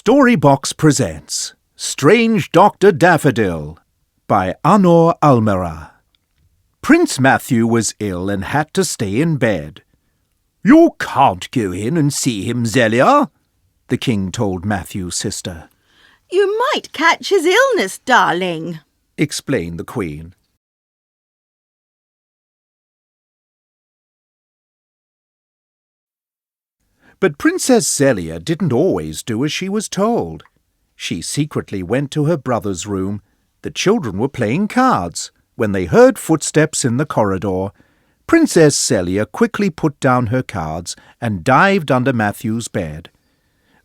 Storybox presents Strange Dr. Daffodil by Anor Almera. Prince Matthew was ill and had to stay in bed. "You can't go in and see him, Zelia," the king told Matthew's sister. "You might catch his illness, darling," explained the queen. But Princess Zelia didn't always do as she was told. She secretly went to her brother's room. The children were playing cards when they heard footsteps in the corridor. Princess Zelia quickly put down her cards and dived under Matthew's bed.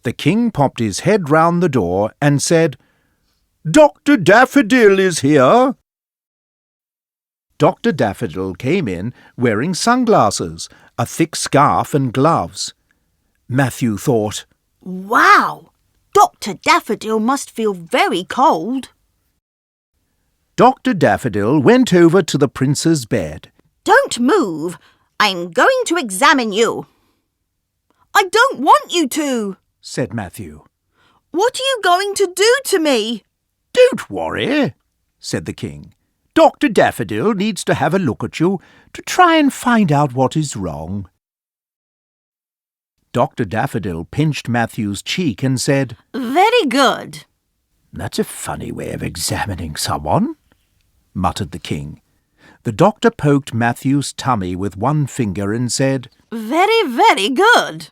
The king popped his head round the door and said, "Dr. Daffodil is here." Dr. Daffodil came in wearing sunglasses, a thick scarf and gloves. Matthew thought, "Wow! Dr. Daffodil must feel very cold." Dr. Daffodil went over to the prince's bed. "Don't move. I'm going to examine you." "I don't want you to," said Matthew. "What are you going to do to me?" "Don't worry," said the king. "Dr. Daffodil needs to have a look at you to try and find out what is wrong." Dr. Daffodil pinched Matthew's cheek and said, "Very good." "That's a funny way of examining someone," muttered the king. The doctor poked Matthew's tummy with one finger and said, "Very, very good."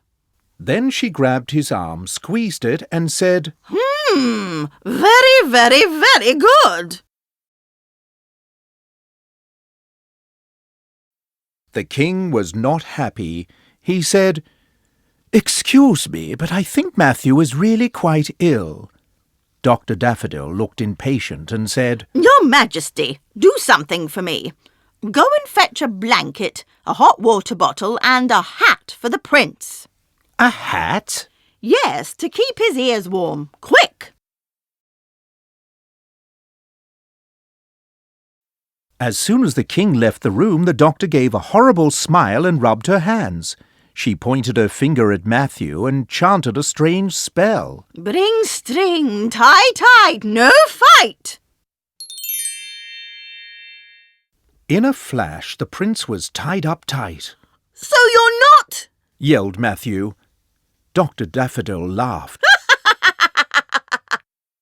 Then she grabbed his arm, squeezed it, and said, Very, very, very good." The king was not happy. He said, "Excuse me, but I think Matthew is really quite ill." Dr. Daffodil looked impatient and said, "Your Majesty, do something for me. Go and fetch a blanket, a hot water bottle, and a hat for the prince." "A hat?" "Yes, to keep his ears warm. Quick!" As soon as the king left the room, the doctor gave a horrible smile and rubbed her hands. She pointed her finger at Matthew and chanted a strange spell. "Bring string, tie tight, no fight." In a flash, the prince was tied up tight. "So you're not?" yelled Matthew. Dr. Daffodil laughed.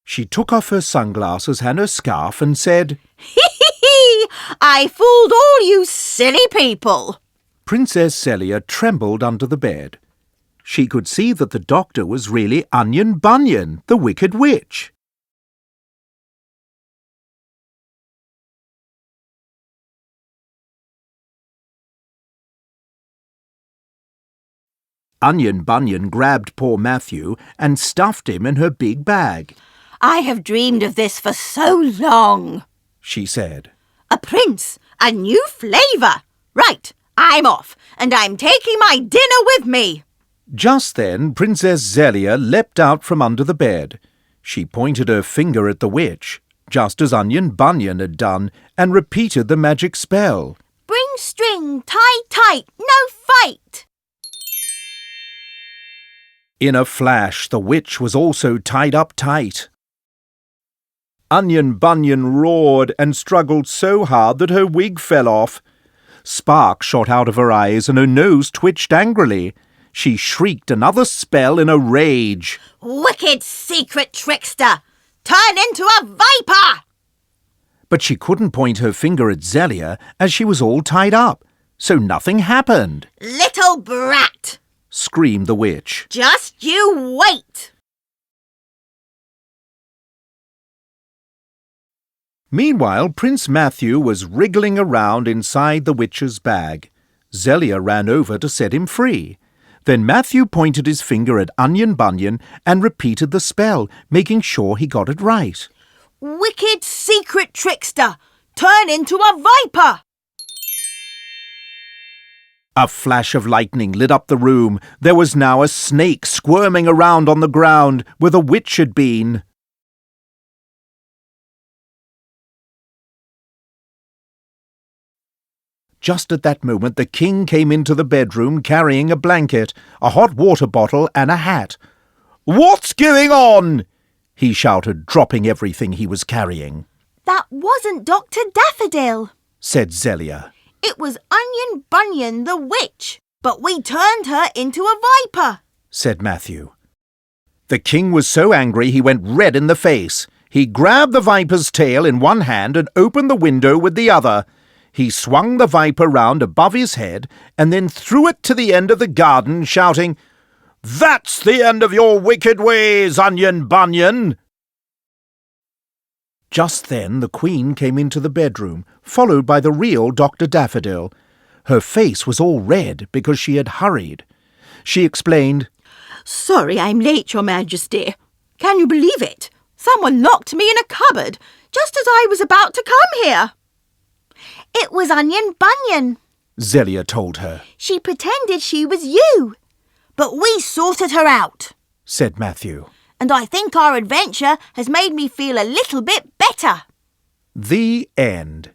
She took off her sunglasses and her scarf and said, "Hee! I fooled all you silly people." Princess Zelia trembled under the bed. She could see that the doctor was really Onion Bunyan, the Wicked Witch. Onion Bunyan grabbed poor Matthew and stuffed him in her big bag. "I have dreamed of this for so long," she said. "A prince, a new flavour. Right, I'm off, and I'm taking my dinner with me." Just then, Princess Zelia leapt out from under the bed. She pointed her finger at the witch, just as Onion Bunyan had done, and repeated the magic spell. "Bring string, tie tight, no fight." In a flash, the witch was also tied up tight. Onion Bunyan roared and struggled so hard that her wig fell off. Sparks shot out of her eyes and her nose twitched angrily. She shrieked another spell in a rage. "Wicked secret trickster! Turn into a viper!" But she couldn't point her finger at Zelia as she was all tied up, so nothing happened. "Little brat! Screamed the witch. Just you wait!" Meanwhile, Prince Matthew was wriggling around inside the witch's bag. Zelia ran over to set him free. Then Matthew pointed his finger at Onion Bunyan and repeated the spell, making sure he got it right. "Wicked secret trickster! Turn into a viper!" A flash of lightning lit up the room. There was now a snake squirming around on the ground where the witch had been. Just at that moment, the king came into the bedroom carrying a blanket, a hot water bottle and a hat. What's going on? He shouted, dropping everything he was carrying. That wasn't Dr. Daffodil, said Zelia. It was Onion Bunyan the witch, but we turned her into a viper, said Matthew. The king was so angry he went red in the face. He grabbed the viper's tail in one hand and opened the window with the other. He swung the viper round above his head and then threw it to the end of the garden, shouting, "That's the end of your wicked ways, Onion Bunyan!" Just then the Queen came into the bedroom, followed by the real Dr. Daffodil. Her face was all red because she had hurried. She explained, "Sorry I'm late, Your Majesty. Can you believe it? Someone locked me in a cupboard just as I was about to come here." "It was Onion Bunyan," Zelia told her. "She pretended she was you. But we sorted her out," said Matthew. "and I think our adventure has made me feel a little bit better." The end.